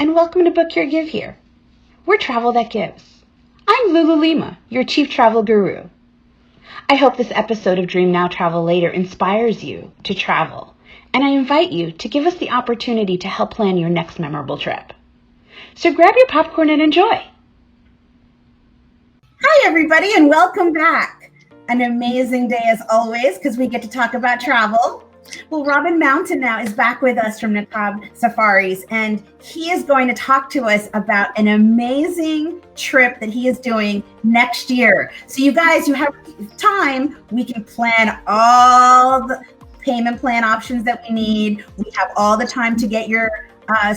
and welcome to Book Your Give Here. We're Travel That Gives. I'm Lulu Lima, your chief travel guru. I hope this episode of Dream Now Travel Later inspires you to travel, and I invite you to give us the opportunity to help plan your next memorable trip. So grab your popcorn and enjoy. Hi, everybody, and welcome back. An amazing day as always, because we get to talk about travel. Well, Robin Mountain now is back with us from NTABA Safaris, and he is going to talk to us about an amazing trip that he is doing next year. So you guys, you have time. We can plan all the payment plan options that we need. We have all the time to get your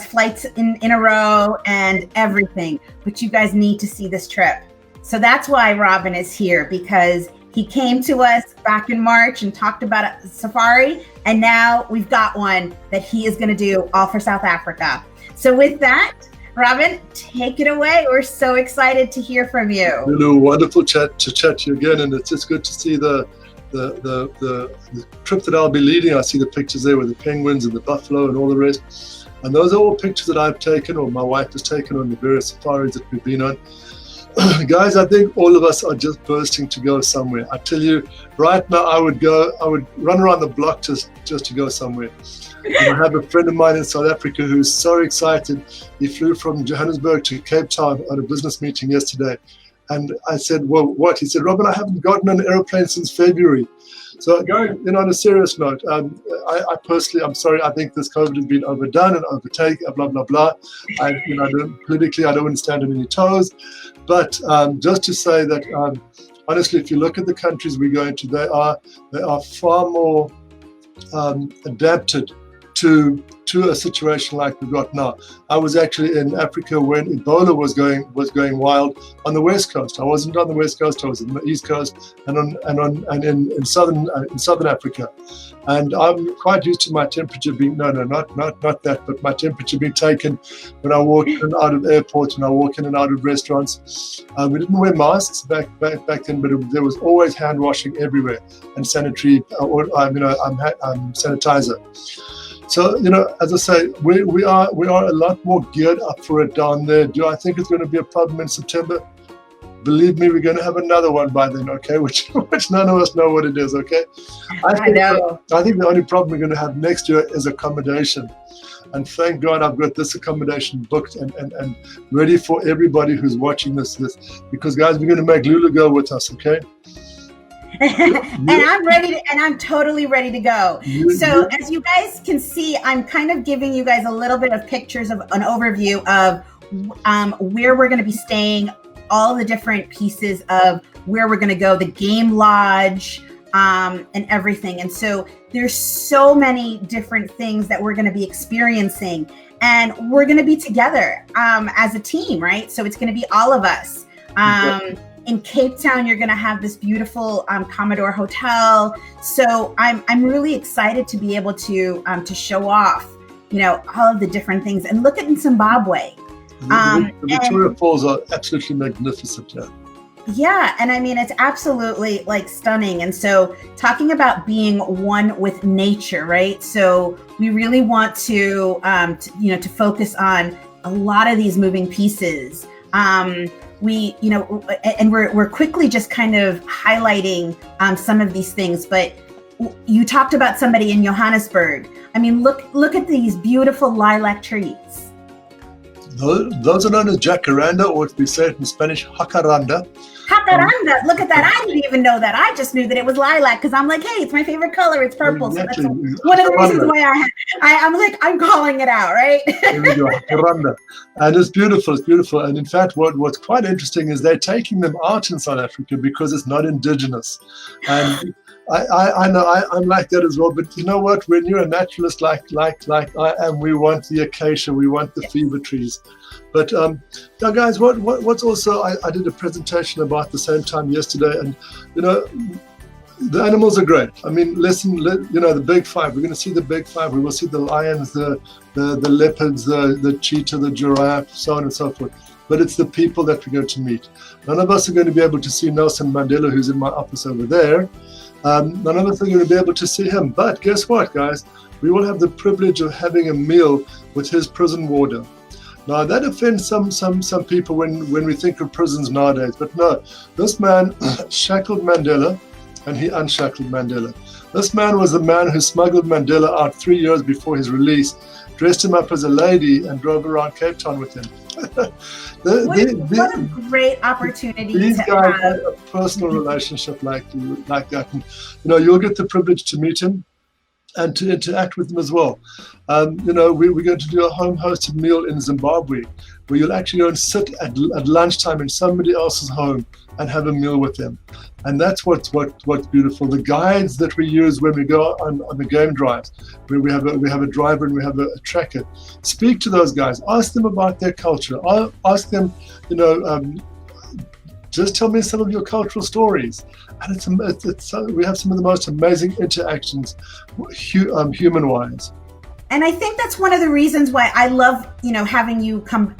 flights in a row and everything. But you guys need to see this trip. So that's why Robin is here, because he came to us back in March and talked about a safari, and now we've got one that he is going to do all for South Africa. So with that, Robin, take it away. We're so excited to hear from you. Lulu, wonderful to chat to you again, and it's just good to see the trip that I'll be leading. I see the pictures there with the penguins and the buffalo and all the rest, and those are all pictures that I've taken or my wife has taken on the various safaris that we've been on. Guys, I think all of us are just bursting to go somewhere. I tell you, right now, I would run around the block just to go somewhere. And I have a friend of mine in South Africa who's so excited. He flew from Johannesburg to Cape Town on a business meeting yesterday. And I said, well, what? He said, Robin, I haven't gotten on an aeroplane since February. So going on a serious note, I personally, I'm sorry, I think this COVID has been overdone and overtaken, blah, blah, blah. Politically, I don't want to stand on any toes. But just to say that, honestly, if you look at the countries we go into, they are far more adapted to a situation like we've got now. I was actually in Africa when Ebola was going wild on the West Coast. I wasn't on the West Coast, I was on the East Coast and in southern Africa. And I'm quite used to my temperature being not that, but my temperature being taken when I walk in and out of airports, when I walk in and out of restaurants. We didn't wear masks back then, but there was always hand washing everywhere and sanitary sanitizer. So, as I say, we are a lot more geared up for it down there. Do I think it's going to be a problem in September? Believe me, we're going to have another one by then, okay? Which none of us know what it is, okay? I think the only problem we're going to have next year is accommodation. And thank God I've got this accommodation booked and ready for everybody who's watching this. Because, guys, we're going to make Lulu go with us, okay? And I'm ready to, and I'm totally ready to go. So as you guys can see, I'm kind of giving you guys a little bit of pictures of an overview of where we're going to be staying, all the different pieces of where we're going to go, the game lodge, and everything. And so there's so many different things that we're going to be experiencing, and we're going to be together as a team, right? So it's going to be all of us. In Cape Town, you're going to have this beautiful Commodore Hotel. So I'm really excited to be able to show off, all of the different things. And look at Zimbabwe. The Victoria Falls are absolutely magnificent. Yeah, and I mean, it's absolutely stunning. And so talking about being one with nature, right? So we really want to focus on a lot of these moving pieces. We're quickly just kind of highlighting some of these things, but you talked about somebody in Johannesburg. I mean, look at these beautiful lilac trees. Those are known as jacaranda, or if we say it in Spanish, jacaranda. Jacaranda, look at that. I didn't even know that. I just knew that it was lilac because I'm like, hey, it's my favorite color. It's purple. Exactly. So that's one of the reasons why I'm calling it out, right? There we go, jacaranda. And it's beautiful. It's beautiful. And in fact, what's quite interesting is they're taking them out in South Africa because it's not indigenous. And I know I'm like that as well, but you know what? When you're a naturalist like I am, we want the acacia, we want the fever trees. But now, guys, what's also I did a presentation about the same time yesterday, and the animals are great. I mean, the big five. We're going to see the big five. We will see the lions, the leopards, the cheetah, the giraffe, so on and so forth. But it's the people that we're going to meet. None of us are going to be able to see Nelson Mandela, who's in my office over there. None of us are going to be able to see him. But guess what, guys? We will have the privilege of having a meal with his prison warden. Now that offends some people when we think of prisons nowadays. But no, this man shackled Mandela, and he unshackled Mandela. This man was the man who smuggled Mandela out 3 years before his release, dressed him up as a lady, and drove around Cape Town with him. What a great opportunity these to guys have. had a personal relationship like that. And, you'll get the privilege to meet him and to interact with them as well. We're going to do a home-hosted meal in Zimbabwe, where you'll actually go and sit at lunchtime in somebody else's home and have a meal with them. And that's what's beautiful. The guides that we use when we go on the game drives, where we have a driver and we have a tracker, speak to those guys, ask them about their culture, ask them, just tell me some of your cultural stories. And we have some of the most amazing interactions, human-wise. And I think that's one of the reasons why I love, having you come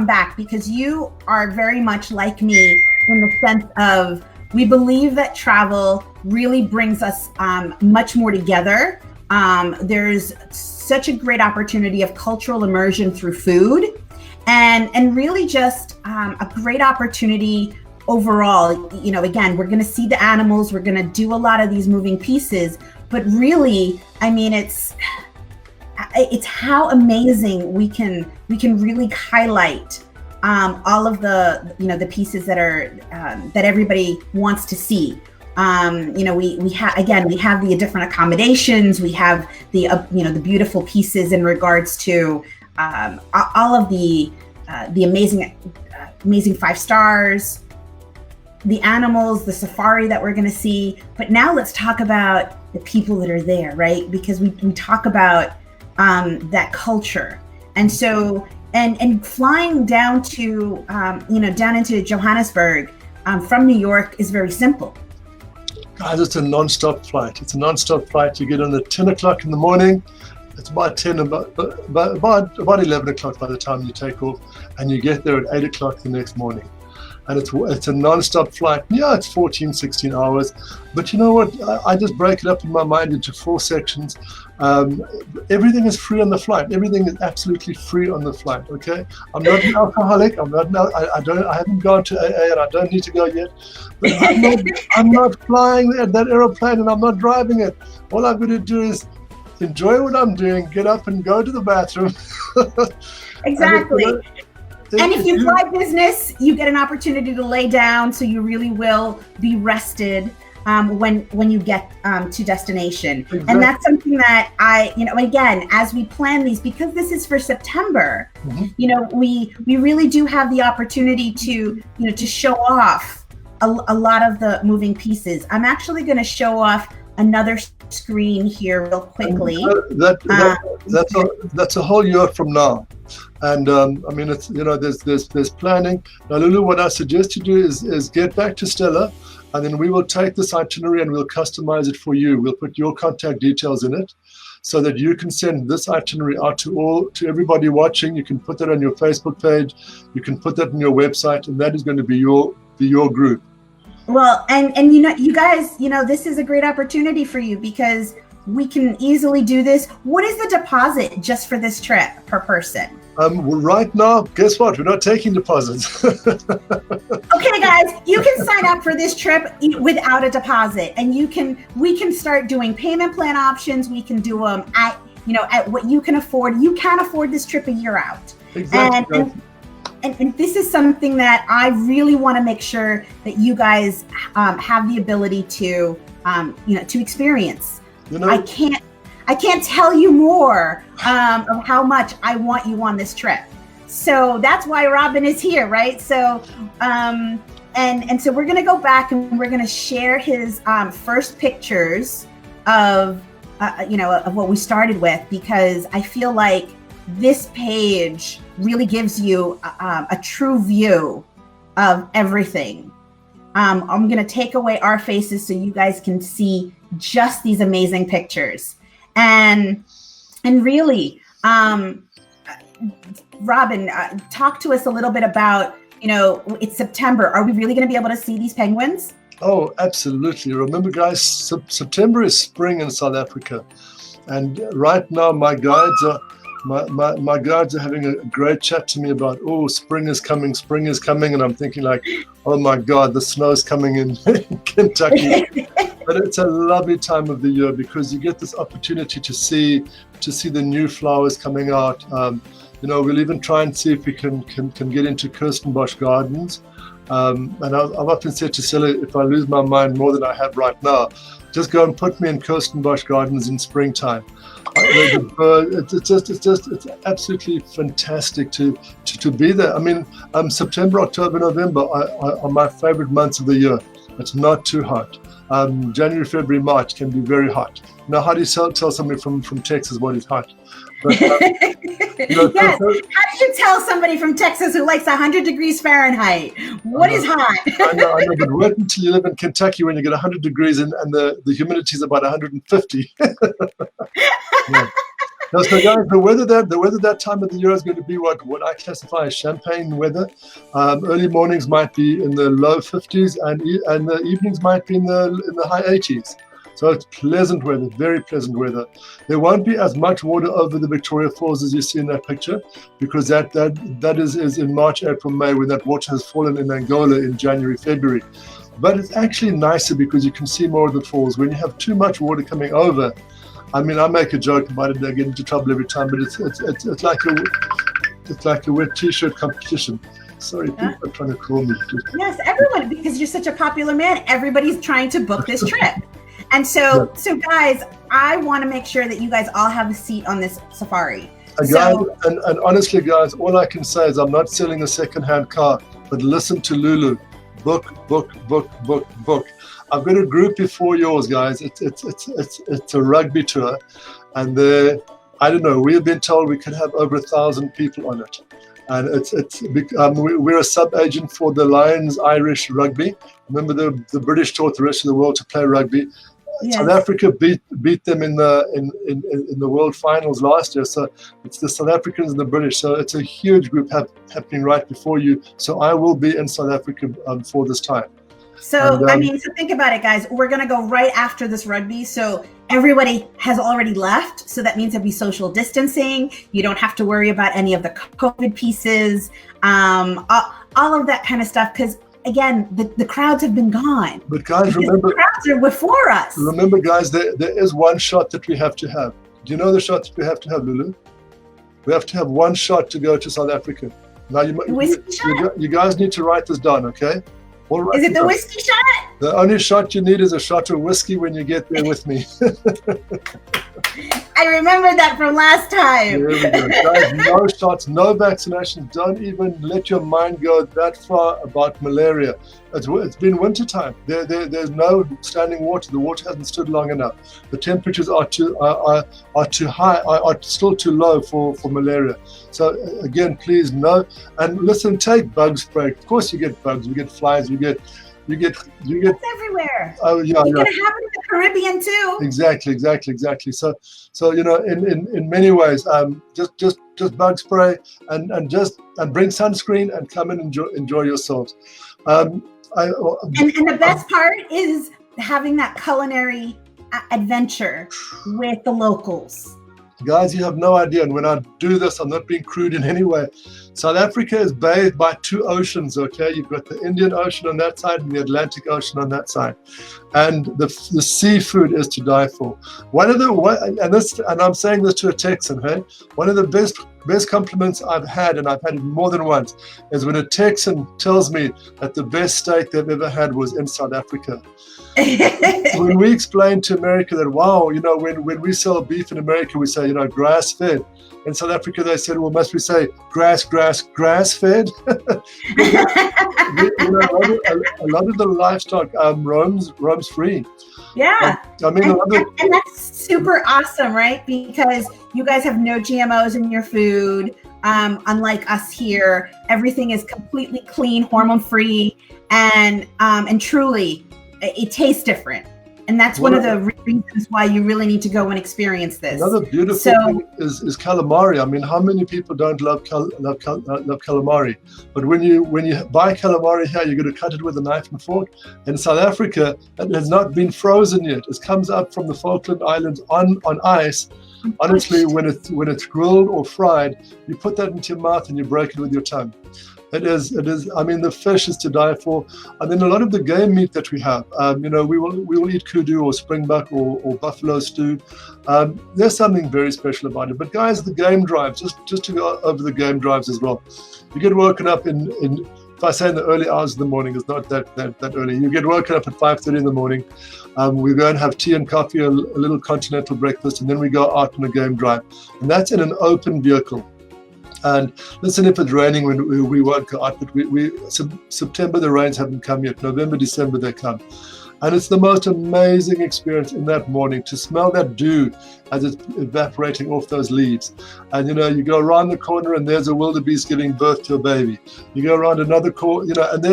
back, because you are very much like me in the sense of we believe that travel really brings us much more together. There's such a great opportunity of cultural immersion through food, and really just a great opportunity overall. Again, we're going to see the animals, we're going to do a lot of these moving pieces, but really, I mean, it's how amazing we can really highlight all of the pieces that are that everybody wants to see. We have the different accommodations, we have the beautiful pieces in regards to all of the amazing 5 stars, the animals, the safari that we're going to see. But now let's talk about the people that are there, right? Because we talk about that culture. And so, and flying down to, down into Johannesburg from New York is very simple. Guys, it's a non-stop flight. You get on at 10 o'clock in the morning. It's about 11 o'clock by the time you take off, and you get there at 8 o'clock the next morning. And it's a non-stop flight. Yeah, it's 14, 16 hours. But you know what? I just break it up in my mind into 4 sections. Everything is free on the flight. Everything is absolutely free on the flight. Okay, I'm not an alcoholic. I haven't gone to AA, and I don't need to go yet. But I'm not flying that aeroplane, and I'm not driving it. All I'm going to do is enjoy what I'm doing, get up and go to the bathroom. Exactly. And if you fly business, you get an opportunity to lay down, so you really will be rested when you get to destination. Exactly. And that's something that again, as we plan these, because this is for September, we really do have the opportunity to show off a lot of the moving pieces. I'm actually going to show off another screen here real quickly. That's a whole year from now. And it's there's planning. Now, Lulu, what I suggest you do is get back to Stella, and then we will take this itinerary and we'll customize it for you. We'll put your contact details in it, so that you can send this itinerary out to everybody watching. You can put that on your Facebook page, you can put that on your website, and that is going to be your group. Well, and you guys, this is a great opportunity for you, because we can easily do this. What is the deposit just for this trip per person? Right now, guess what? We're not taking deposits. Okay, guys, you can sign up for this trip without a deposit, and we can start doing payment plan options. We can do them at what you can afford. You can afford this trip a year out. Exactly. And this is something that I really want to make sure that you guys have the ability to experience. I can't tell you more of how much I want you on this trip. So that's why Robin is here, right? So and so we're gonna go back and we're gonna share his first pictures of of what we started with, because I feel like this page really gives you a true view of everything. I'm going to take away our faces so you guys can see just these amazing pictures. And really, Robin, talk to us a little bit about, it's September. Are we really going to be able to see these penguins? Oh, absolutely. Remember, guys, September is spring in South Africa. And right now, my guides My guides are having a great chat to me about, oh, spring is coming, and I'm thinking like, oh my God, the snow's coming in Kentucky. But it's a lovely time of the year because you get this opportunity to see the new flowers coming out. We'll even try and see if we can get into Kirstenbosch Gardens. And I've often said to Stella, if I lose my mind more than I have right now, just go and put me in Kirstenbosch Gardens in springtime. It's absolutely fantastic to be there. I mean, September, October, November are my favorite months of the year. It's not too hot. January, February, March can be very hot. Now, how do you tell somebody from Texas what is hot? But, yes. How do you tell somebody from Texas who likes 100 degrees Fahrenheit? What is hot? I know, but wait until you live in Kentucky when you get 100 degrees and the humidity is about 150. Yeah. Now, so guys, the weather that time of the year is going to be what I classify as champagne weather. Early mornings might be in the low 50s, and the evenings might be in the high 80s. So it's pleasant weather, very pleasant weather. There won't be as much water over the Victoria Falls as you see in that picture, because that is in March, April, May, when that water has fallen in Angola in January, February. But it's actually nicer because you can see more of the falls. When you have too much water coming over, I mean, I make a joke about it. I get into trouble every time, but it's like a wet t-shirt competition. Sorry, people are trying to call me. Yes, everyone, because you're such a popular man, everybody's trying to book this trip. And so guys, I want to make sure that you guys all have a seat on this safari. And honestly, guys, all I can say is I'm not selling a second-hand car, but listen to Lulu. Book. I've got a group before yours, guys. It's a rugby tour, and I don't know. We've been told we could have over 1,000 people on it, and we're a sub-agent for the Lions Irish Rugby. Remember, the British taught the rest of the world to play rugby. Yes. South Africa beat them in the world finals last year. So it's the South Africans and the British. So it's a huge group happening right before you. So I will be in South Africa for this time. So, so think about it, guys. We're going to go right after this rugby. So everybody has already left. So that means there'll be social distancing. You don't have to worry about any of the COVID pieces, all of that kind of stuff. Because again, the crowds have been gone. But guys, remember, the crowds are before us. Remember, guys, there is one shot that we have to have. Do you know the shot that we have to have, Lulu? We have to have one shot to go to South Africa. Now, you guys need to write this down, okay? Is it the whiskey shot? The only shot you need is a shot of whiskey when you get there with me. I remember that from last time. There we go. Guys, no shots, no vaccinations. Don't even let your mind go that far about malaria. It's been winter time. There's no standing water. The water hasn't stood long enough. The temperatures are too high, are still too low for malaria. So again, please no. And listen, take bug spray. Of course, you get bugs. You get flies. You get. It's everywhere. Oh yeah. You're gonna have it in the Caribbean too. Exactly. So in many ways, just bug spray and bring sunscreen and come and enjoy yourselves. And the best part is having that culinary adventure with the locals. Guys, you have no idea. And when I do this, I'm not being crude in any way. South Africa is bathed by two oceans, okay? You've got the Indian Ocean on that side and the Atlantic Ocean on that side. And the seafood is to die for. And I'm saying this to a Texan, hey? One of the best compliments I've had, and I've had it more than once, is when a Texan tells me that the best steak they've ever had was in South Africa. When we explain to America that, wow, when we sell beef in America, we say, grass-fed. In South Africa, they said, well, must we say grass-fed? A lot of the livestock roams free. Yeah. And that's super awesome, right? Because you guys have no GMOs in your food. Unlike us here, everything is completely clean, hormone-free, and truly, it tastes different. And that's one of the reasons why you really need to go and experience this. Another beautiful thing is calamari. I mean, how many people don't love calamari? But when you buy calamari here, you're going to cut it with a knife and fork. In South Africa, it has not been frozen yet. It comes up from the Falkland Islands on ice. Honestly, when it's grilled or fried, you put that into your mouth and you break it with your tongue. It is. I mean, the fish is to die for, and then a lot of the game meat that we have. We will eat kudu or springbuck or buffalo stew. There's something very special about it. But guys, the game drives. Just to go over the game drives as well. You get woken up in if I say in the early hours of the morning, it's not that early. You get woken up at 5:30 in the morning. We go and have tea and coffee, a little continental breakfast, and then we go out on a game drive, and that's in an open vehicle. And listen, if it's raining, when we won't go out, but September the rains haven't come yet. November, December they come, and it's the most amazing experience in that morning to smell that dew as it's evaporating off those leaves. And you go around the corner and there's a wildebeest giving birth to a baby. You go around another corner, and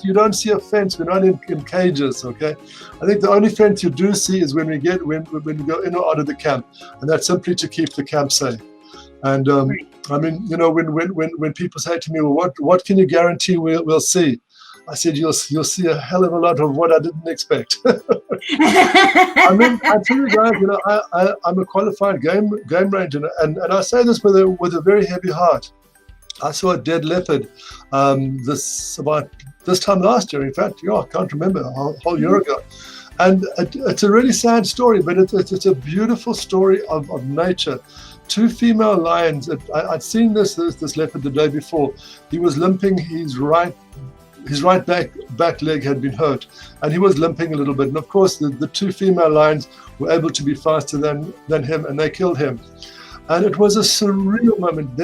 you don't see a fence. We're not in cages, okay? I think the only fence you do see is when we go in or out of the camp, and that's simply to keep the camp safe. And I mean, when people say to me, well, what can you guarantee we'll see? I said, you'll see a hell of a lot of what I didn't expect. I mean, I tell you guys, I'm a qualified game ranger, and I say this with a very heavy heart. I saw a dead leopard about this time last year. In fact, I can't remember, a whole year ago. And it's a really sad story, but it's a beautiful story of nature. Two female lions. I'd seen this leopard the day before. He was limping. His right back leg had been hurt, and he was limping a little bit. And of course, the two female lions were able to be faster than him, and they killed him. And it was a surreal moment.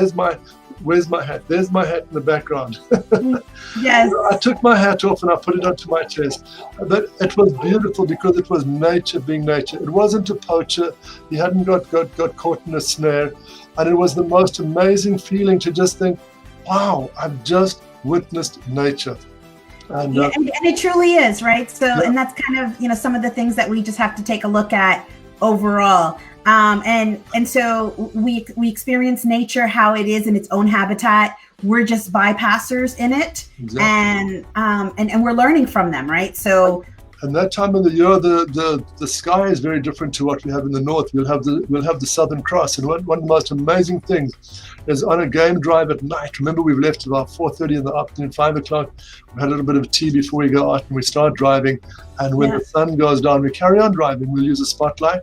Where's my hat? There's my hat in the background. Yes. I took my hat off and I put it onto my chest. But it was beautiful because it was nature being nature. It wasn't a poacher. He hadn't got caught in a snare. And it was the most amazing feeling to just think, wow, I've just witnessed nature. And it truly is, right? So, yeah. And that's kind of, some of the things that we just have to take a look at overall. And so we experience nature how it is in its own habitat. We're just bypassers in it. Exactly. And we're learning from them, right? So, and that time of the year, the sky is very different to what we have in the north. We'll have the Southern Cross, and one of the most amazing things is on a game drive at night. Remember, we've left about 4:30 in the afternoon, 5 o'clock. We had a little bit of tea before we go out, and we start driving. And when the sun goes down, we carry on driving. We'll use a spotlight.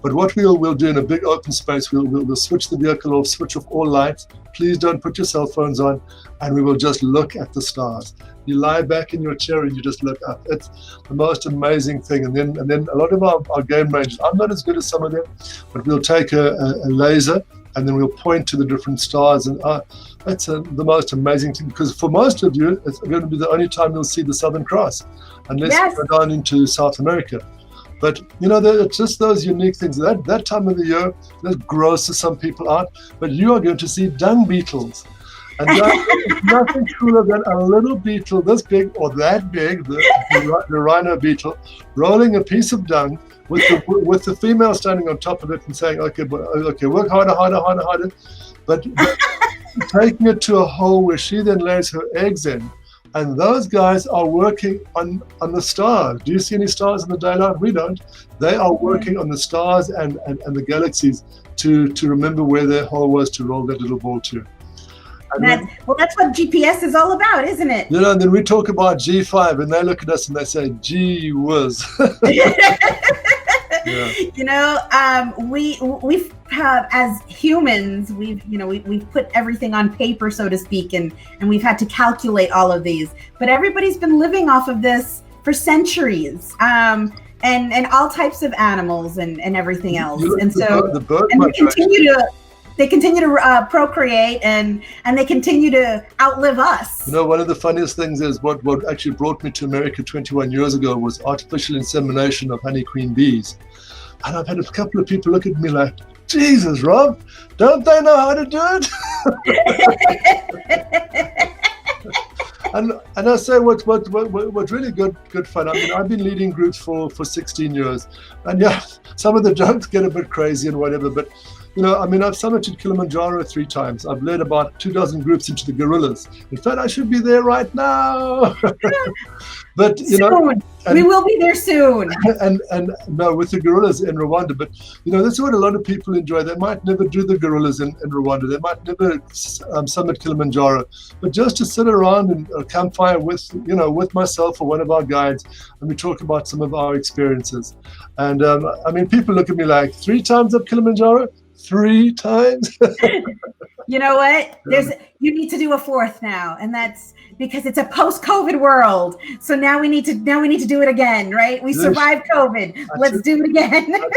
But what we'll do in a big open space, we'll switch the vehicle off, switch off all lights. Please don't put your cell phones on, and we will just look at the stars. You lie back in your chair and you just look up. It's the most amazing thing. And then a lot of our game rangers, I'm not as good as some of them, but we'll take a laser and then we'll point to the different stars, and that's the most amazing thing, because for most of you, it's going to be the only time you'll see the Southern Cross, unless you go down into South America. But it's just those unique things. That time of the year, that grosses some people out. But you are going to see dung beetles, and there's nothing cooler than a little beetle this big or that big, the rhino beetle, rolling a piece of dung with the female standing on top of it and saying, "Okay, work harder." But taking it to a hole where she then lays her eggs in. And those guys are working on the stars. Do you see any stars in the daylight? We don't. They are working on the stars and the galaxies to remember where their hole was to roll that little ball to. That's what GPS is all about, isn't it? And then we talk about G5, and they look at us and they say, "Gee whiz." Yeah. We have, as humans, we've put everything on paper, so to speak, and we've had to calculate all of these. But everybody's been living off of this for centuries, and all types of animals and everything else. And so they continue to procreate, and they continue to outlive us. One of the funniest things is what actually brought me to America 21 years ago was artificial insemination of honey queen bees. And I've had a couple of people look at me like, "Jesus, Rob, don't they know how to do it?" And I say what's really good fun. I mean, I've been leading groups for 16 years, and some of the jokes get a bit crazy and whatever, but I mean, I've summited Kilimanjaro 3 times. I've led about 24 groups into the gorillas. In fact, I should be there right now. But soon. We will be there soon. And no, with the gorillas in Rwanda. But that's what a lot of people enjoy. They might never do the gorillas in Rwanda. They might never summit Kilimanjaro. But just to sit around and a campfire with myself or one of our guides, and we talk about some of our experiences. And I mean, people look at me like, 3 times up Kilimanjaro. 3 times. You know what? You need to do a 4th now, and that's because it's a post-COVID world. So now we need to do it again, right? We survived COVID. Let's do it again. I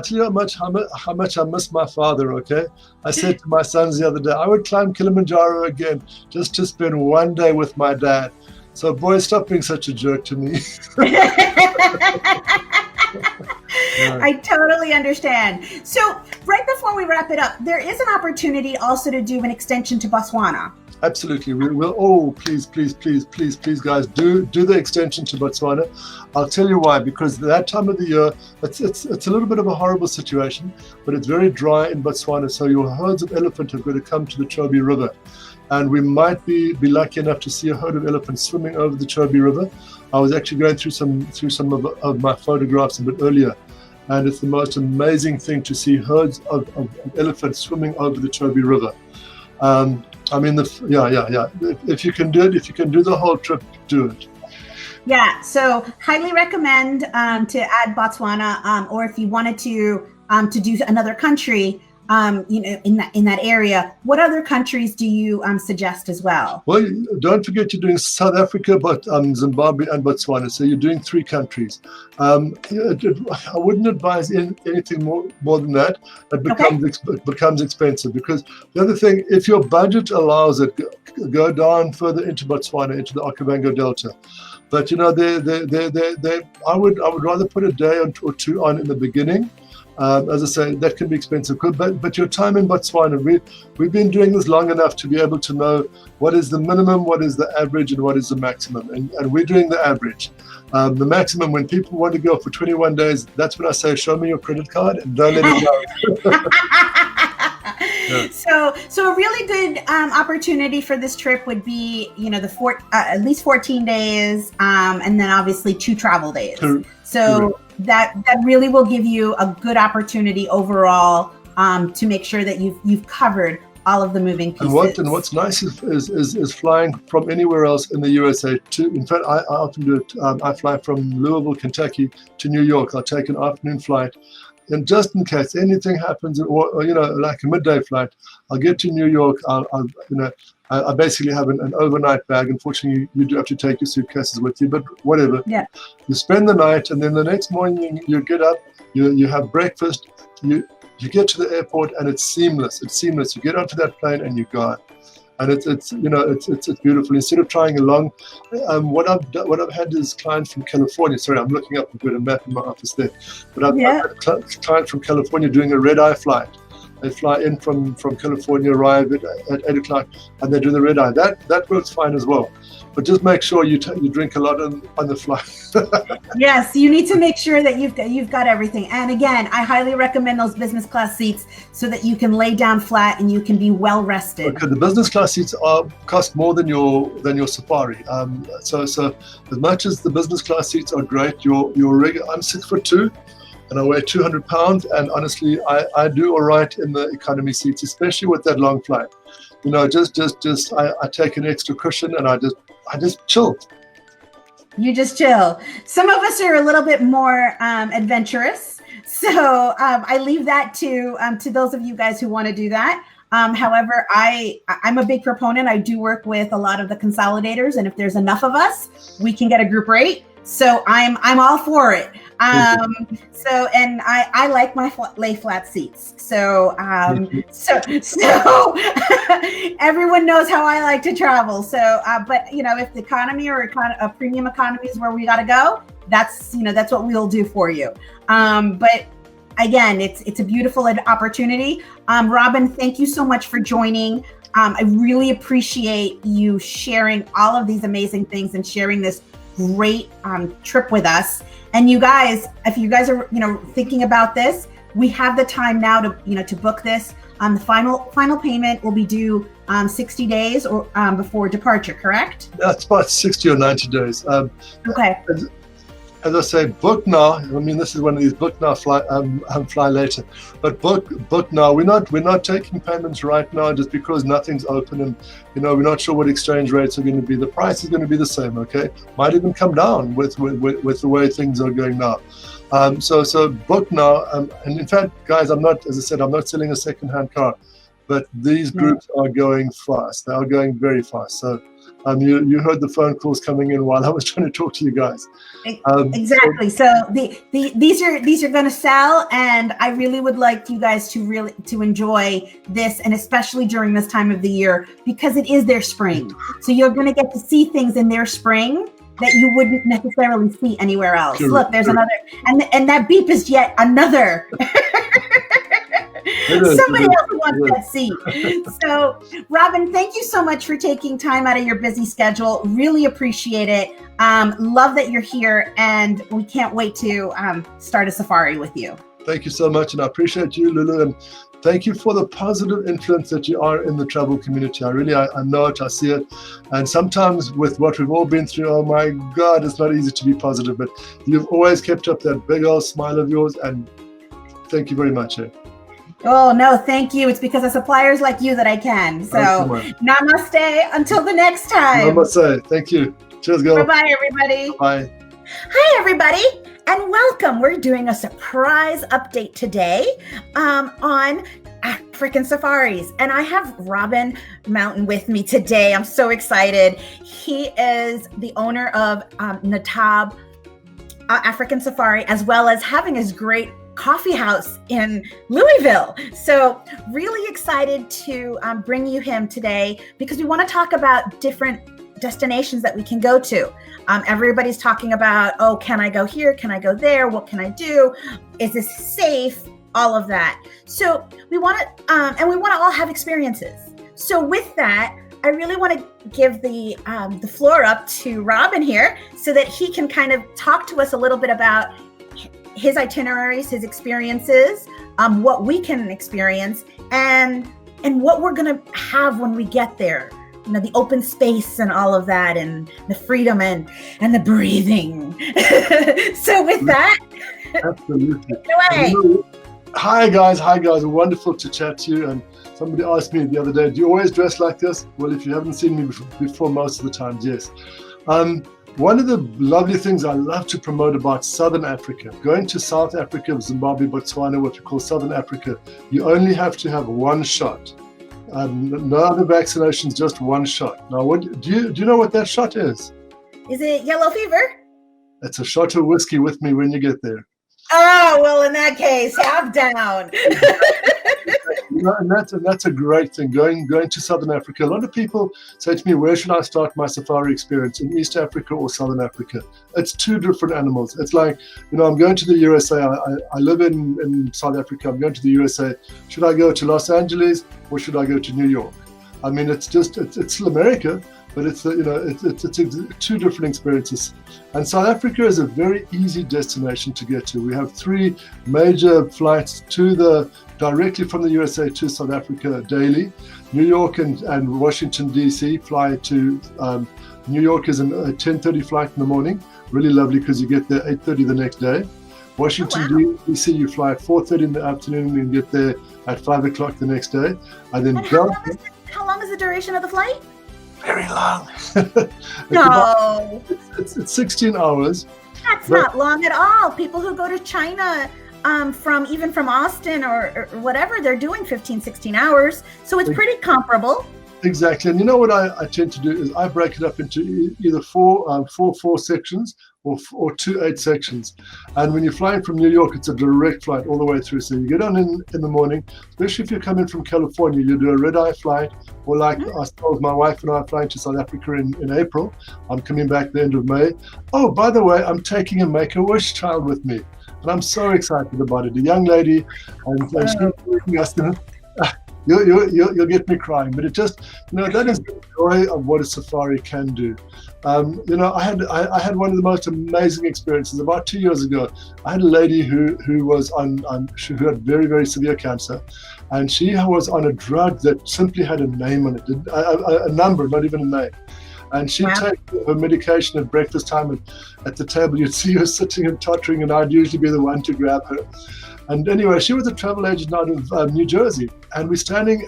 tell you how much I miss my father. Okay, I said to my sons the other day, I would climb Kilimanjaro again just to spend one day with my dad. So boys, stop being such a jerk to me. I totally understand. So right before we wrap it up, there is an opportunity also to do an extension to Botswana. Absolutely. We will. Oh, please, guys, do the extension to Botswana. I'll tell you why. Because that time of the year, it's a little bit of a horrible situation, but it's very dry in Botswana. So your herds of elephant are going to come to the Chobe River, and we might be lucky enough to see a herd of elephants swimming over the Chobe River. I was actually going through some of my photographs a bit earlier, and it's the most amazing thing to see herds of elephants swimming over the Chobe River. I mean, if you can do it, if you can do the whole trip, do it. Yeah, so highly recommend to add Botswana, or if you wanted to do another country, in that area. What other countries do you suggest as well? Well, don't forget you're doing South Africa, but Zimbabwe and Botswana. So you're doing 3 countries. I wouldn't advise anything more than that. It becomes expensive, because the other thing, if your budget allows it, go down further into Botswana, into the Okavango Delta. But I would rather put a day or 2 on in the beginning. As I say, that can be expensive, but your time in Botswana, we've been doing this long enough to be able to know what is the minimum, what is the average, and what is the maximum, and we're doing the average. The maximum, when people want to go for 21 days, that's when I say, show me your credit card and don't let it go. Yeah. So a really good opportunity for this trip would be, at least 14 days, and then obviously 2 travel days. So that really will give you a good opportunity overall to make sure that you've covered all of the moving pieces. And what's nice is flying from anywhere else in the USA to. In fact, I often do it. I fly from Louisville, Kentucky to New York. I'll take an afternoon flight. And just in case anything happens, or like a midday flight, I'll get to New York. I basically have an overnight bag. Unfortunately, you do have to take your suitcases with you, but whatever. Yeah. You spend the night, and then the next morning you get up, you have breakfast, you get to the airport, and it's seamless. It's seamless. You get onto that plane and you're gone. And it's beautiful. Instead of trying a long, what I've had is clients from California. Sorry, I'm looking up. I've got a map in my office there. But I've had clients from California doing a red-eye flight. They fly in from California, arrive at 8 o'clock, and they do the red-eye. That works fine as well. But just make sure you drink a lot on the flight. Yes, you need to make sure that you've got everything. And again, I highly recommend those business class seats so that you can lay down flat and you can be well rested. Okay, the business class seats cost more than your safari. So as much as the business class seats are great, your regular, I'm 6'2", and I weigh 200 pounds, and honestly, I do all right in the economy seats, especially with that long flight. I take an extra cushion and I just chill. You just chill. Some of us are a little bit more adventurous, so I leave that to those of you guys who want to do that. However, I'm a big proponent. I do work with a lot of the consolidators, and if there's enough of us, we can get a group rate. So I'm all for it. And I like my lay flat seats. So everyone knows how I like to travel. So, but if the economy or a premium economy is where we got to go, that's what we'll do for you. But again, it's a beautiful opportunity. Robin, thank you so much for joining. I really appreciate you sharing all of these amazing things and sharing this great trip with us. And you guys, if you guys are thinking about this, we have the time now to book this. The final payment will be due 60 days or before departure, correct? That's about 60 or 90 days. Okay. As I say, book now. I mean, this is one of these book now, fly later. But book now. We're not taking payments right now just because nothing's open, and we're not sure what exchange rates are going to be. The price is going to be the same. Okay, might even come down with the way things are going now. So book now. And in fact, guys, I'm not selling a second-hand car, but these groups are going fast. They are going very fast. So. You heard the phone calls coming in while I was trying to talk to you guys. Exactly. So these are going to sell, and I really would like you guys to enjoy this, and especially during this time of the year, because it is their spring. So you're going to get to see things in their spring that you wouldn't necessarily see anywhere else. Sure, Look, there's another, and that beep is yet another. Somebody else wants that seat. So, Robin, thank you so much for taking time out of your busy schedule. Really appreciate it. Love that you're here, and we can't wait to start a safari with you. Thank you so much, and I appreciate you, Lulu, and thank you for the positive influence that you are in the travel community. I know it, I see it, and sometimes with what we've all been through, oh my God, it's not easy to be positive, but you've always kept up that big old smile of yours, and thank you very much. Oh, no, thank you. It's because of suppliers like you that I can. So, namaste until the next time. Namaste. Thank you. Cheers, girl. Bye-bye, everybody. Bye. Hi, everybody, and welcome. We're doing a surprise update today on African safaris. And I have Robin Mountain with me today. I'm so excited. He is the owner of NTABA African Safari, as well as having his great coffee house in Louisville. So really excited to bring you him today, because we want to talk about different destinations that we can go to. Everybody's talking about, oh, can I go here? Can I go there? What can I do? Is this safe? All of that. So we want to, and we want to all have experiences. So with that, I really want to give the floor up to Robin here so that he can kind of talk to us a little bit about his itineraries, his experiences, what we can experience, and what we're going to have when we get there. The open space and all of that, and the freedom and the breathing. So with that, absolutely. Away. Hi guys, wonderful to chat to you. And somebody asked me the other day, do you always dress like this? Well, if you haven't seen me before, most of the time, yes. One of the lovely things I love to promote about Southern Africa, going to South Africa, Zimbabwe, Botswana, what we call Southern Africa, you only have to have one shot. No other vaccinations, just one shot. Now, do you know what that shot is? Is it yellow fever? It's a shot of whiskey with me when you get there. Oh, well, in that case, half down. And that's a great thing, going to Southern Africa. A lot of people say to me, where should I start my safari experience, in East Africa or Southern Africa? It's two different animals. It's like, I'm going to the USA. I live in South Africa. I'm going to the USA. Should I go to Los Angeles or should I go to New York? I mean, it's still America, but it's two different experiences. And South Africa is a very easy destination to get to. We have 3 major flights directly from the USA to South Africa daily. New York and Washington, D.C. fly to, New York is a 10:30 flight in the morning. Really lovely because you get there 8:30 the next day. Washington, D.C. you fly at 4:30 in the afternoon and get there at 5 o'clock the next day. And then how long is the duration of the flight? Very long. It's 16 hours. That's not long at all. People who go to China from Austin or whatever, they're doing 15, 16 hours. So it's pretty comparable. Exactly. And you know what I tend to do is I break it up into either four sections or 2 8 sections. And when you're flying from New York, it's a direct flight all the way through. So you get on in the morning, especially if you're coming from California, you do a red-eye flight, or like I suppose my wife and I are flying to South Africa in April. I'm coming back the end of May. Oh, by the way, I'm taking a Make-A-Wish child with me. And I'm so excited about it. A young lady, and she's taking us You'll get me crying, but it just, that is the joy of what a safari can do. I had one of the most amazing experiences about 2 years ago. I had a lady who who had very, very severe cancer, and she was on a drug that simply had a name on it, a number, not even a name. And she'd take her medication at breakfast time, and at the table you'd see her sitting and tottering, and I'd usually be the one to grab her. And anyway, she was a travel agent out of New Jersey, and we're standing.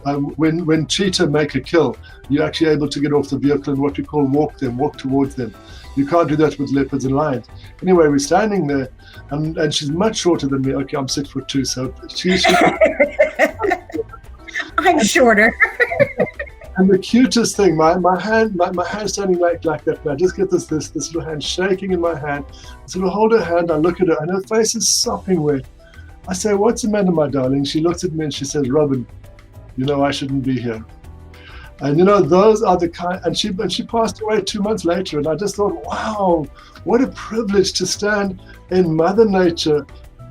When cheetah make a kill, you're actually able to get off the vehicle and what we call walk towards them. You can't do that with leopards and lions. Anyway, we're standing there, and she's much shorter than me. Okay, I'm 6'2", so she's I'm shorter. And the cutest thing, my hand standing like that, and I just get this little hand shaking in my hand. So I hold her hand, I look at her, and her face is sopping wet. I say, "What's the matter, my darling?" She looks at me and she says, "Robin, I shouldn't be here." And those are the kind. And she passed away 2 months later, and I just thought, wow, what a privilege to stand in Mother Nature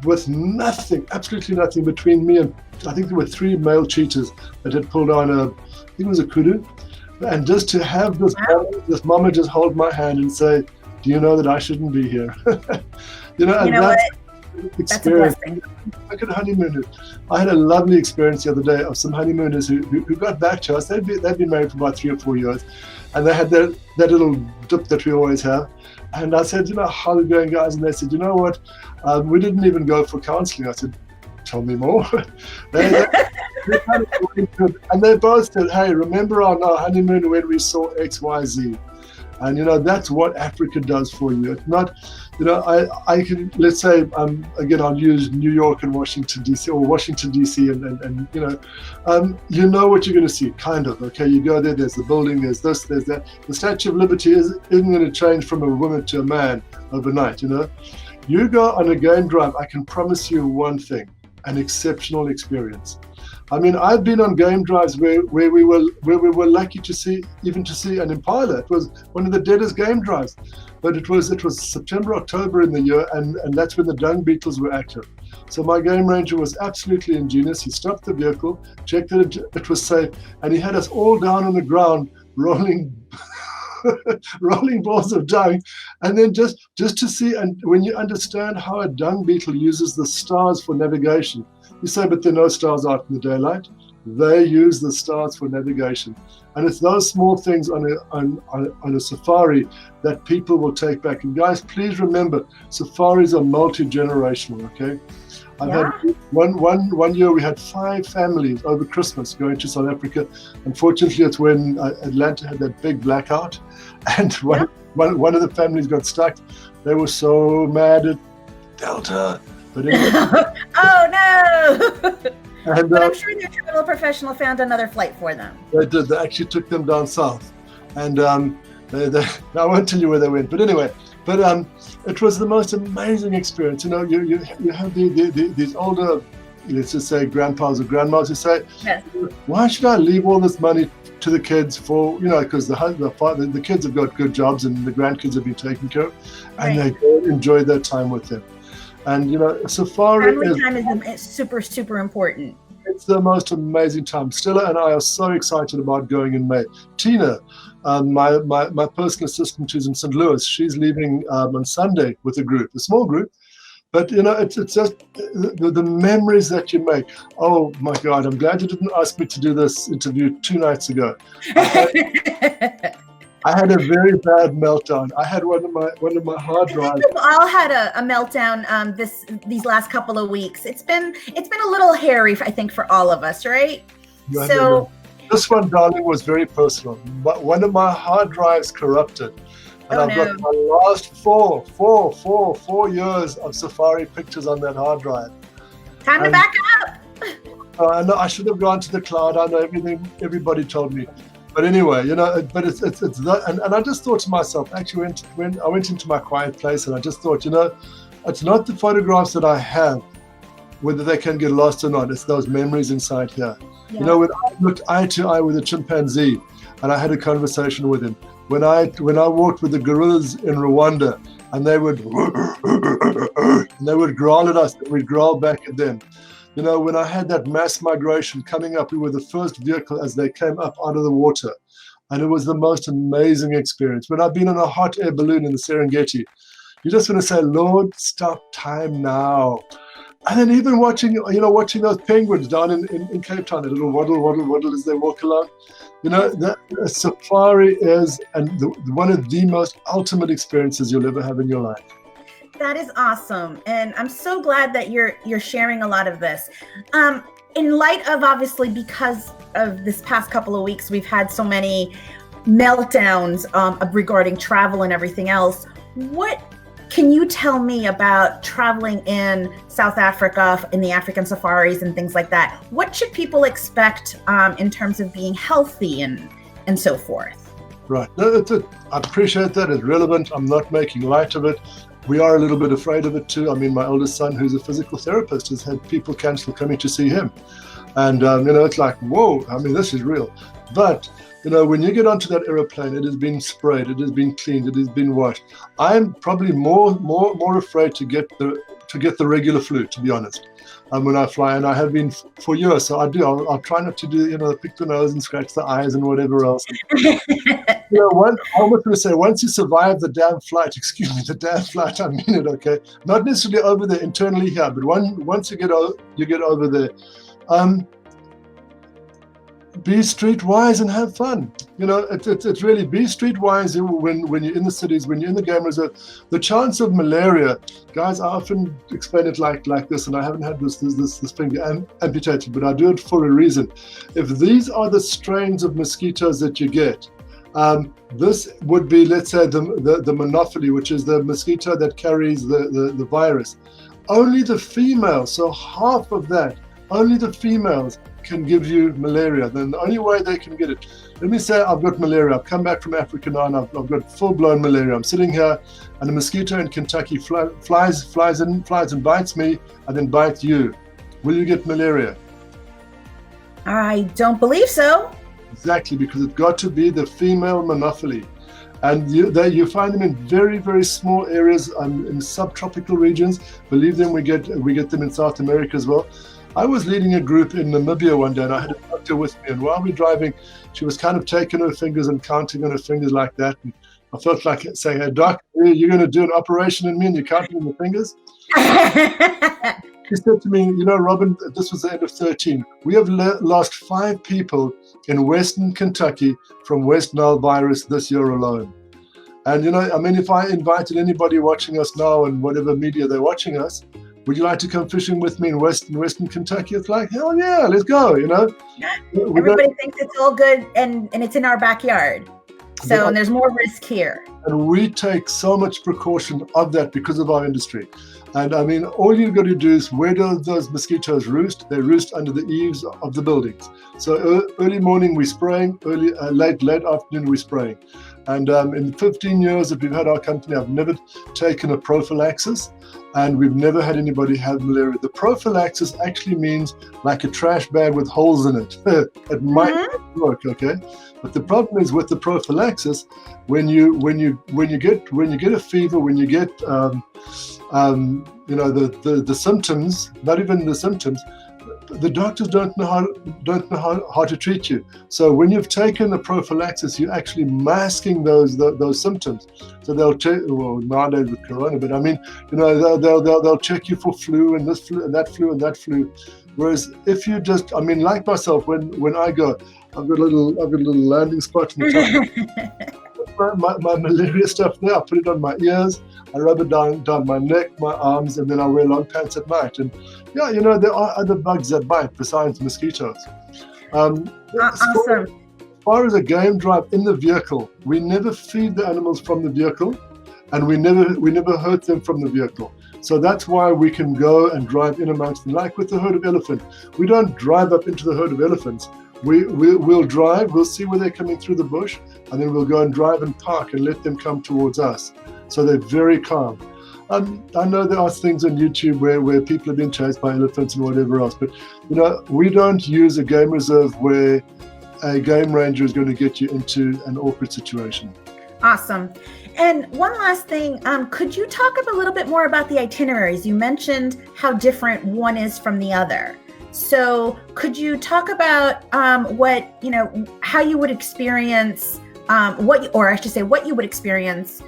with nothing, absolutely nothing between me and, I think there were 3 male cheetahs that had pulled on I think it was a kudu, and just to have this mama just hold my hand and say, "Do you know that I shouldn't be here?" That's a blessing. Look at honeymooners. I had a lovely experience the other day of some honeymooners who got back to us. They'd been married for about 3 or 4 years, and they had that little dip that we always have. And I said, "How are you going, guys?" And they said, "You know what? We didn't even go for counseling." I said, "Tell me more." And they both said, "Hey, remember on our honeymoon when we saw X, Y, Z?" And that's what Africa does for you. It's not, I can, let's say, again, I'll use New York and Washington DC, or Washington DC, and you know what you're going to see, kind of. Okay, you go there. There's the building. There's this. There's that. The Statue of Liberty isn't going to change from a woman to a man overnight. You go on a game drive. I can promise you one thing: an exceptional experience. I mean, I've been on game drives where we were lucky to see an impala. It was one of the deadest game drives, but it was September, October in the year, and that's when the dung beetles were active. So my game ranger was absolutely ingenious. He stopped the vehicle, checked that it was safe, and he had us all down on the ground rolling balls of dung, and then just to see. And when you understand how a dung beetle uses the stars for navigation, you say, "But there are no stars out in the daylight." They use the stars for navigation, and it's those small things on a safari that people will take back. And guys, please remember, safaris are multi-generational. Okay, I've had one year we had 5 families over Christmas going to South Africa. Unfortunately, it's when Atlanta had that big blackout, and one of the families got stuck. They were so mad at Delta. But anyway, oh no! And, but I'm sure their travel professional found another flight for them. They did. They actually took them down south, and I won't tell you where they went. But anyway, it was the most amazing experience. You have these older, let's just say grandpas or grandmas who say, yes, "Why should I leave all this money to the kids for, because the kids have got good jobs and the grandkids have been taken care of, and they go enjoy their time with them." And safari time is super, super important. It's the most amazing time. Stella and I are so excited about going in May. Tina, my personal assistant who's in St. Louis, she's leaving on Sunday with a small group. But it's just the memories that you make. Oh my God! I'm glad you didn't ask me to do this interview 2 nights ago. I had a very bad meltdown. I had one of my hard drives. We've all had a meltdown these last couple of weeks. It's been a little hairy, I think, for all of us, right? So this one, darling, was very personal. But one of my hard drives corrupted, and I've got my last four years of safari pictures on that hard drive. Time to back up. I know I should have gone to the cloud. I know everything everybody told me. But anyway, but it's that, and I just thought to myself, actually, when I went into my quiet place, and I just thought, it's not the photographs that I have, whether they can get lost or not. It's those memories inside here. Yeah. When I looked eye to eye with a chimpanzee, and I had a conversation with him. When I walked with the gorillas in Rwanda, and they would growl at us, and we'd growl back at them. You know, when I had that mass migration coming up, we were the first vehicle as they came up out of the water. And it was the most amazing experience. When I've been on a hot air balloon in the Serengeti, you just want to say, Lord, stop time now. And then even watching those penguins down in Cape Town, a little waddle as they walk along. You know, a safari is one of the most ultimate experiences you'll ever have in your life. That is awesome. And I'm so glad that you're sharing a lot of this. In light of, obviously, because of this past couple of weeks, we've had so many meltdowns regarding travel and everything else. What can you tell me about traveling in South Africa, in the African safaris and things like that? What should people expect in terms of being healthy and so forth? Right. No, I appreciate that. It's relevant. I'm not making light of it. We are a little bit afraid of it too. I mean, my oldest son, who's a physical therapist, has had people cancel coming to see him. And, it's like, whoa, I mean, this is real. But, when you get onto that aeroplane, it has been sprayed, it has been cleaned, it has been washed. I'm probably more afraid to get the regular flu, to be honest, when I fly, and I have been for years. So I'll try not to do, pick the nose and scratch the eyes and whatever else. I almost going to say, once you survive the damn flight, I mean it, okay? Not necessarily over there internally here, but once you get over there, be streetwise and have fun. It's really be streetwise when you're in the cities, when you're in the game reserve. The chance of malaria, guys, I often explain it like this, and I haven't had this finger amputated, but I do it for a reason. If these are the strains of mosquitoes that you get, this would be, let's say, the monophily, which is the mosquito that carries the virus. Only the females, so half of that, only the females can give you malaria. Then the only way they can get it. Let me say I've got malaria. I've come back from Africa now and I've got full-blown malaria. I'm sitting here and a mosquito in Kentucky flies and bites me and then bites you. Will you get malaria? I don't believe so. Exactly, because it's got to be the female monophily. And you find them in very, very small areas in subtropical regions. Believe them, we get them in South America as well. I was leading a group in Namibia one day, and I had a doctor with me. And while we were driving, she was kind of taking her fingers and counting on her fingers like that. And I felt like saying, "Hey, doc, you're going to do an operation on me, and you're counting on your fingers." She said to me, Robin, this was the end of 13. We have lost 5 people in Western Kentucky from West Nile virus this year alone. And, if I invited anybody watching us now and whatever media they're watching us, would you like to come fishing with me in Western Kentucky? It's like, hell yeah, let's go, Everybody thinks it's all good and it's in our backyard. So, and there's more risk here. And we take so much precaution of that because of our industry. And I mean, all you've got to do is, where do those mosquitoes roost? They roost under the eaves of the buildings. So early morning we're spraying, late afternoon we're spraying. And in 15 years that we've had our company, I've never taken a prophylaxis, and we've never had anybody have malaria. The prophylaxis actually means like a trash bag with holes in it. It might work, okay? But the problem is with the prophylaxis, when you get a fever, when you get the symptoms, not even the symptoms, the doctors don't know how to treat you. So when you've taken the prophylaxis, you're actually masking those symptoms. So they'll check. Well, nowadays with corona, but I mean, they'll check you for flu and this flu and that flu and that flu. Whereas if you just, like myself, when I go, I've got a little landing spot in the top. my malaria stuff there. I put it on my ears. I rub it down my neck, my arms, and then I wear long pants at night. And yeah, there are other bugs that bite besides mosquitoes. Awesome. As far as a game drive in the vehicle, we never feed the animals from the vehicle, and we never hurt them from the vehicle. So that's why we can go and drive in amongst them. Like with the herd of elephants, we don't drive up into the herd of elephants. We'll drive, we'll see where they're coming through the bush, and then we'll go and drive and park and let them come towards us. So they're very calm. I know there are things on YouTube where people have been chased by elephants and whatever else, but we don't use a game reserve where a game ranger is going to get you into an awkward situation. Awesome. And one last thing, could you talk a little bit more about the itineraries? You mentioned how different one is from the other. So could you talk about how you would experience what you would experience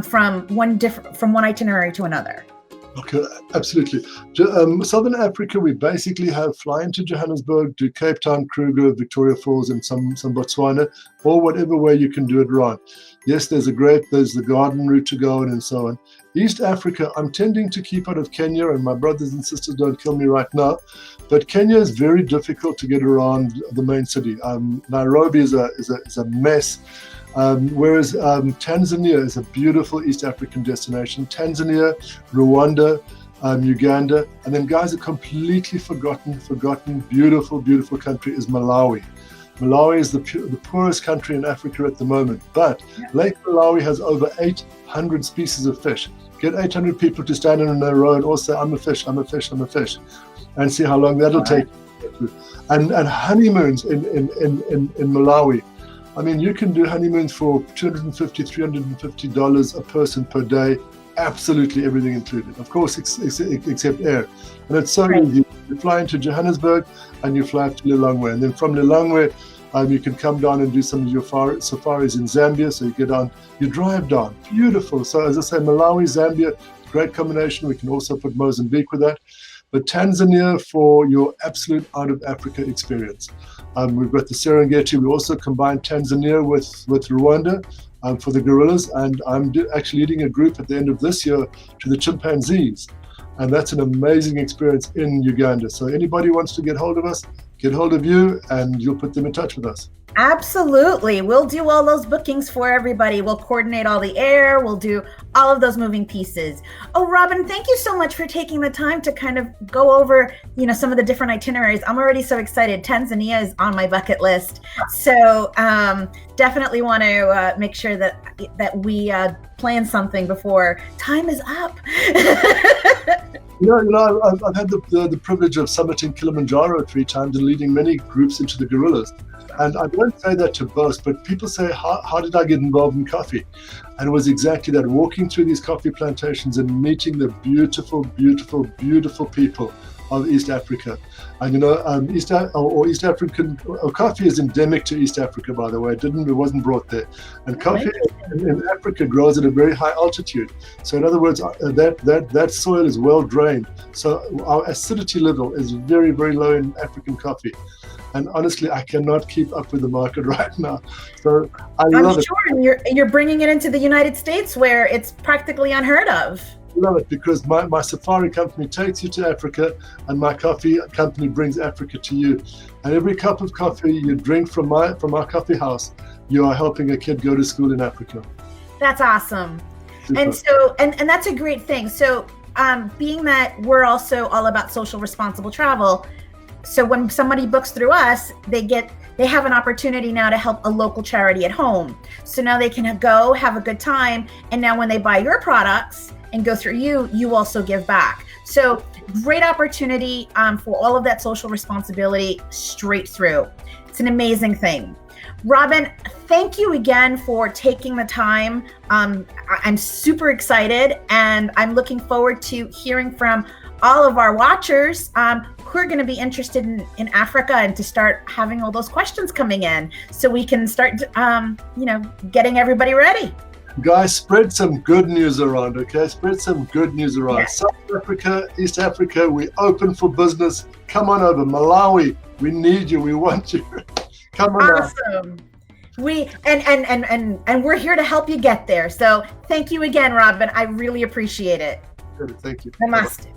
from one itinerary to another? Okay, absolutely. Southern Africa, we basically fly into Johannesburg, do Cape Town, Kruger, Victoria Falls, and some Botswana, or whatever way you can do it around. Yes, there's the garden route to go on and so on. East Africa, I'm tending to keep out of Kenya, and my brothers and sisters don't kill me right now, but Kenya is very difficult to get around the main city. Nairobi is a mess. Whereas Tanzania is a beautiful East African destination. Tanzania, Rwanda, Uganda, and then guys, a completely forgotten, beautiful, beautiful country is Malawi. Malawi is the poorest country in Africa at the moment, but Lake Malawi has over 800 species of fish. Get 800 people to stand in a row and all say, I'm a fish, I'm a fish, I'm a fish, and see how long that'll take. And honeymoons in Malawi. I mean, you can do honeymoons for $250, $350 a person per day, absolutely everything included. Of course, except air. And it's so easy. You fly into Johannesburg and you fly to Lilongwe. And then from Lilongwe, you can come down and do some of your safaris in Zambia. So you get on, you drive down, beautiful. So as I say, Malawi, Zambia, great combination. We can also put Mozambique with that. But Tanzania for your absolute out of Africa experience. We've got the Serengeti. We also combine Tanzania with Rwanda for the gorillas, and I'm actually leading a group at the end of this year to the chimpanzees, and that's an amazing experience in Uganda. So anybody wants to get hold of us, get hold of you, and you'll put them in touch with us. Absolutely. We'll do all those bookings for everybody. We'll coordinate all the air. We'll do all of those moving pieces. Oh, Robin, thank you so much for taking the time to kind of go over, some of the different itineraries. I'm already so excited. Tanzania is on my bucket list. So definitely want to make sure that we plan something before time is up. I've had the privilege of summiting Kilimanjaro 3 times and leading many groups into the gorillas. And I don't say that to boast, but people say, how did I get involved in coffee? And it was exactly that, walking through these coffee plantations and meeting the beautiful, beautiful, beautiful people of East Africa. And East African coffee is endemic to East Africa, by the way. It wasn't brought there. And coffee in Africa grows at a very high altitude. So in other words, that soil is well drained. So our acidity level is very, very low in African coffee. And honestly, I cannot keep up with the market right now. So I'm love sure it. You're bringing it into the United States where it's practically unheard of. I love it because my safari company takes you to Africa and my coffee company brings Africa to you. And every cup of coffee you drink from our coffee house, you are helping a kid go to school in Africa. That's awesome. Super. And so, and that's a great thing. So being that we're also all about social responsible travel, so when somebody books through us, they have an opportunity now to help a local charity at home. So now they can go have a good time. And now when they buy your products and go through you also give back. So great opportunity for all of that social responsibility straight through. It's an amazing thing. Robin, thank you again for taking the time. I'm super excited and I'm looking forward to hearing from all of our watchers who are going to be interested in Africa and to start having all those questions coming in so we can start, getting everybody ready. Guys, spread some good news around, okay? Spread some good news around. Yes. South Africa, East Africa, we're open for business. Come on over. Malawi, we need you. We want you. Come on Awesome. And we're here to help you get there. So thank you again, Robin. I really appreciate it. Thank you. Namaste.